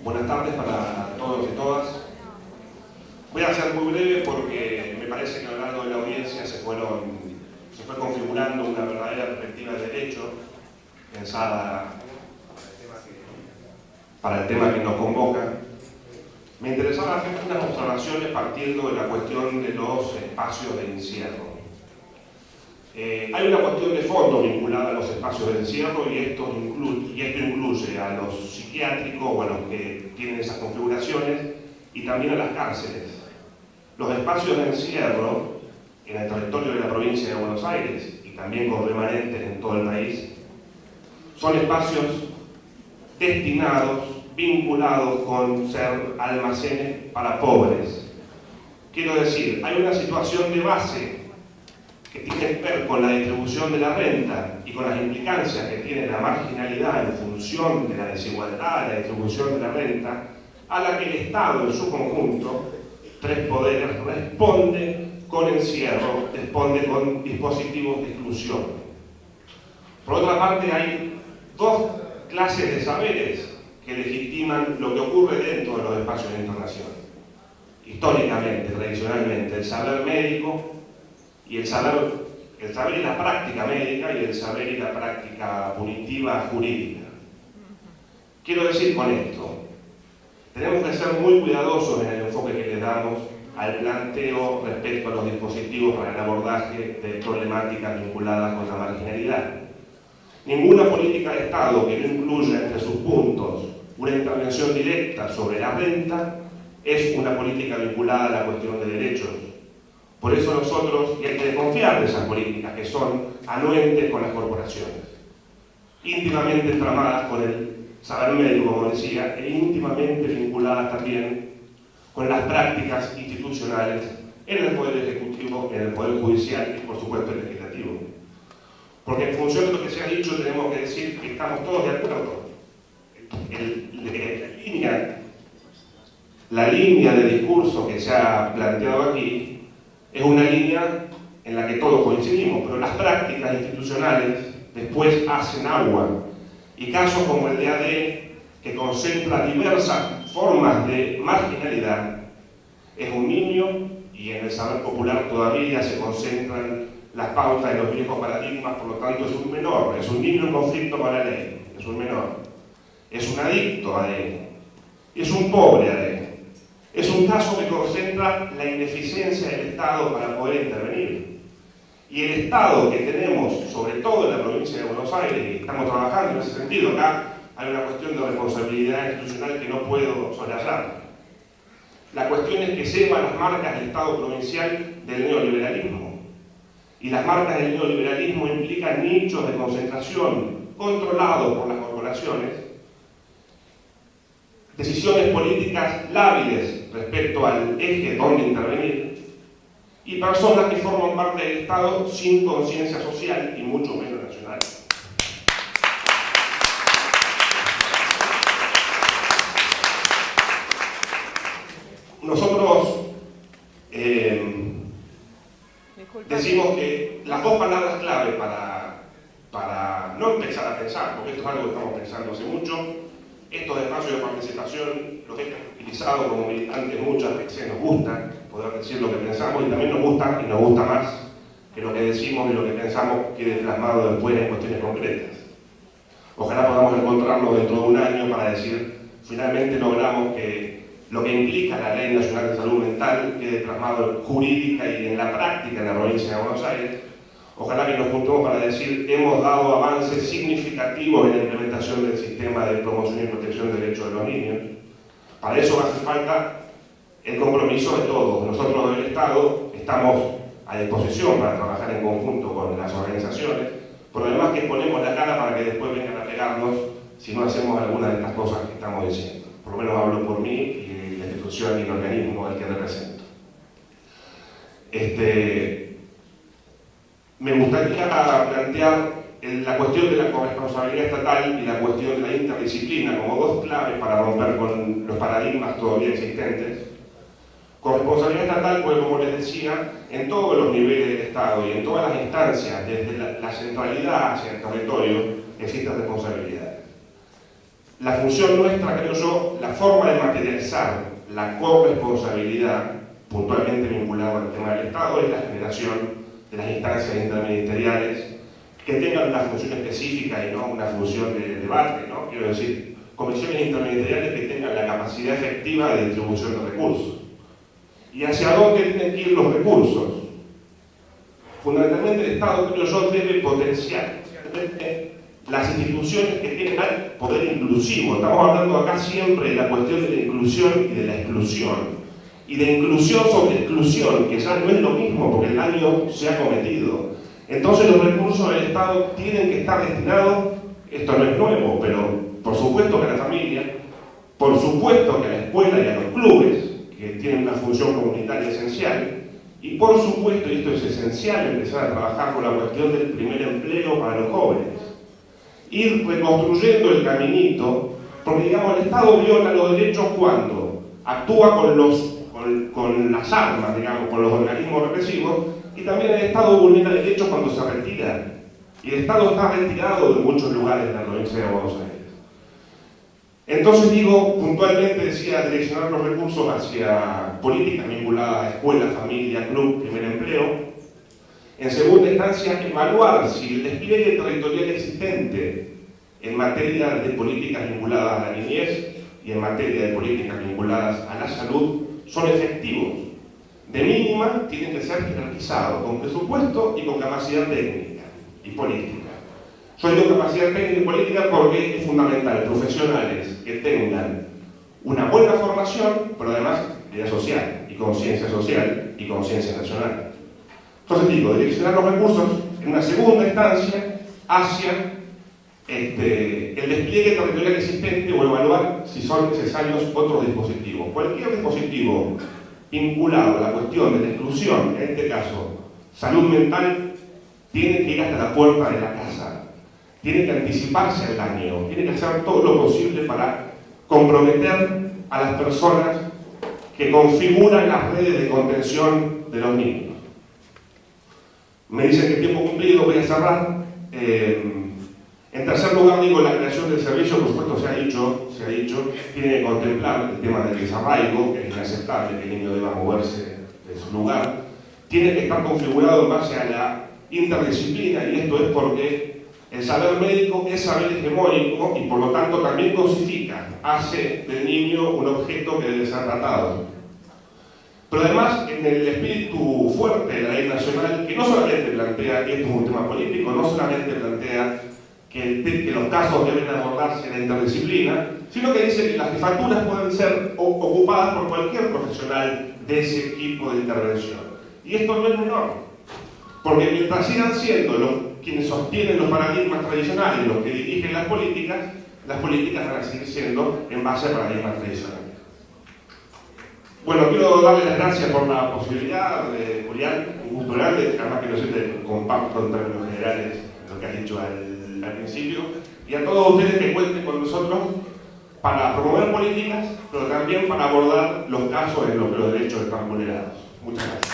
Buenas tardes para todos y todas. Voy a ser muy breve porque me parece que a lo largo de la audiencia se fue configurando una verdadera perspectiva de derecho pensada para el tema que nos convoca. Me interesaba hacer unas observaciones partiendo de la cuestión de los espacios de encierro. Hay una cuestión de fondo vinculada a los espacios de encierro y esto incluye a los psiquiátricos o a los que tienen esas configuraciones y también a las cárceles. Los espacios de encierro en el territorio de la provincia de Buenos Aires y también con remanentes en todo el país son espacios destinados, vinculados con ser almacenes para pobres. Quiero decir, hay una situación de base que tiene que ver con la distribución de la renta y con las implicancias que tiene la marginalidad en función de la desigualdad de la distribución de la renta, a la que el Estado en su conjunto, tres poderes, responde con encierro, responde con dispositivos de exclusión. Por otra parte, hay dos clases de saberes que legitiman lo que ocurre dentro de los espacios de internación. Históricamente, tradicionalmente, el saber médico y el saber y la práctica médica y el saber y la práctica punitiva jurídica. Quiero decir con esto, tenemos que ser muy cuidadosos en el enfoque que le damos al planteo respecto a los dispositivos para el abordaje de problemáticas vinculadas con la marginalidad. Ninguna política de Estado que no incluya entre sus puntos una intervención directa sobre la renta es una política vinculada a la cuestión de derechos. Por eso nosotros, y hay que desconfiar de esas políticas que son anuentes con las corporaciones, íntimamente entramadas con el saber médico, como decía, e íntimamente vinculadas también con las prácticas institucionales en el Poder Ejecutivo, en el Poder Judicial y por supuesto el Legislativo. Porque en función de lo que se ha dicho tenemos que decir que estamos todos de acuerdo. La línea de discurso que se ha planteado aquí es una línea en la que todos coincidimos, pero las prácticas institucionales después hacen agua. Y casos como el de AD, que concentra diversas formas de marginalidad, es un niño, y en el saber popular todavía se concentran las pautas de los viejos paradigmas, por lo tanto es un menor, es un niño en conflicto con la ley, es un menor, es un adicto a AD, es un pobre AD. Es un caso que concentra la ineficiencia del Estado para poder intervenir. Y el Estado que tenemos, sobre todo en la provincia de Buenos Aires, y estamos trabajando en ese sentido, acá hay una cuestión de responsabilidad institucional que no puedo soslayar. La cuestión es que lleva las marcas del Estado provincial del neoliberalismo. Y las marcas del neoliberalismo implican nichos de concentración controlados por las corporaciones, decisiones políticas lábiles respecto al eje donde intervenir, y personas que forman parte del Estado sin conciencia social y mucho menos nacional. Nosotros decimos que las dos palabras clave para no empezar a pensar, porque esto es algo que estamos pensando hace mucho, estos espacios de participación los hemos utilizado como militantes muchas veces, nos gusta poder decir lo que pensamos y también nos gusta y nos gusta más que lo que decimos y lo que pensamos quede plasmado después en cuestiones concretas. Ojalá podamos encontrarnos dentro de un año para decir, finalmente logramos que lo que implica la Ley Nacional de Salud Mental quede plasmado jurídica y en la práctica en la provincia de Buenos Aires. Ojalá que nos juntemos para decir hemos dado avances significativos en la implementación del sistema de promoción y protección de derechos de los niños. Para eso va a hacer falta el compromiso de todos. Nosotros del Estado estamos a disposición para trabajar en conjunto con las organizaciones, pero además que ponemos la cara para que después vengan a pegarnos si no hacemos alguna de estas cosas que estamos diciendo. Por lo menos hablo por mí y la institución y el organismo al que represento. Me gustaría plantear la cuestión de la corresponsabilidad estatal y la cuestión de la interdisciplina como dos claves para romper con los paradigmas todavía existentes. Corresponsabilidad estatal, pues como les decía, en todos los niveles del Estado y en todas las instancias, desde la centralidad hacia el territorio, existen responsabilidades. la función nuestra, creo yo, la forma de materializar la corresponsabilidad, puntualmente vinculada al tema del Estado, es la generación de las instancias interministeriales que tengan una función específica y no una función de debate, ¿no? Quiero decir, comisiones interministeriales que tengan la capacidad efectiva de distribución de recursos. ¿Y hacia dónde tienen que ir los recursos? Fundamentalmente el Estado, creo yo, debe potenciar las instituciones que tienen poder inclusivo. Estamos hablando acá siempre de la cuestión de la inclusión y de la exclusión. Y de inclusión sobre exclusión, que ya no es lo mismo porque el daño se ha cometido. Entonces los recursos del Estado tienen que estar destinados, esto no es nuevo, pero por supuesto que a la familia, por supuesto que a la escuela y a los clubes, que tienen una función comunitaria esencial, y por supuesto, y esto es esencial, empezar a trabajar con la cuestión del primer empleo para los jóvenes. Ir reconstruyendo el caminito, porque digamos, el Estado viola los derechos cuando actúa con las armas, digamos, con los organismos represivos, y también el Estado vulnera derechos cuando se retira. Y el Estado está retirado de muchos lugares de la provincia de Buenos Aires. Entonces digo, puntualmente decía, direccionar los recursos hacia políticas vinculadas a escuela, familia, club, primer empleo. En segunda instancia, evaluar si el despliegue territorial existente en materia de políticas vinculadas a la niñez y en materia de políticas vinculadas a la salud son efectivos. De mínima, tienen que ser jerarquizados, con presupuesto y con capacidad técnica y política. Yo digo capacidad técnica y política porque es fundamental profesionales que tengan una buena formación, pero además idea social y conciencia nacional. Entonces digo, direccionar los recursos en una segunda instancia hacia el despliegue territorial existente o evaluar si son necesarios otros dispositivos. Cualquier dispositivo vinculado a la cuestión de la exclusión, en este caso salud mental, tiene que ir hasta la puerta de la casa. Tiene que anticiparse al daño, tiene que hacer todo lo posible para comprometer a las personas que configuran las redes de contención de los niños. Me dicen que tiempo cumplido, voy a cerrar. En tercer lugar, digo, la creación del servicio, por supuesto, se ha dicho, tiene que contemplar el tema del desarraigo, que es inaceptable que el niño deba moverse de su lugar. Tiene que estar configurado en base a la interdisciplina, y esto es porque el saber médico es saber hegemónico y por lo tanto también cosifica, hace del niño un objeto que debe ser tratado. Pero además, en el espíritu fuerte de la ley nacional, que no solamente plantea que esto es un tema político, no solamente plantea que los casos deben abordarse en la interdisciplina, sino que dice que las jefaturas pueden ser ocupadas por cualquier profesional de ese tipo de intervención. Y esto no es menor, porque mientras sigan siendo quienes sostienen los paradigmas tradicionales, los que dirigen las políticas van a seguir siendo en base a paradigmas tradicionales. Bueno, quiero darle las gracias por la posibilidad, Julián, un gusto grande, además que no sé, te comparto en términos generales lo que has dicho al principio, y a todos ustedes que cuenten con nosotros para promover políticas, pero también para abordar los casos en los que los derechos están vulnerados. Muchas gracias.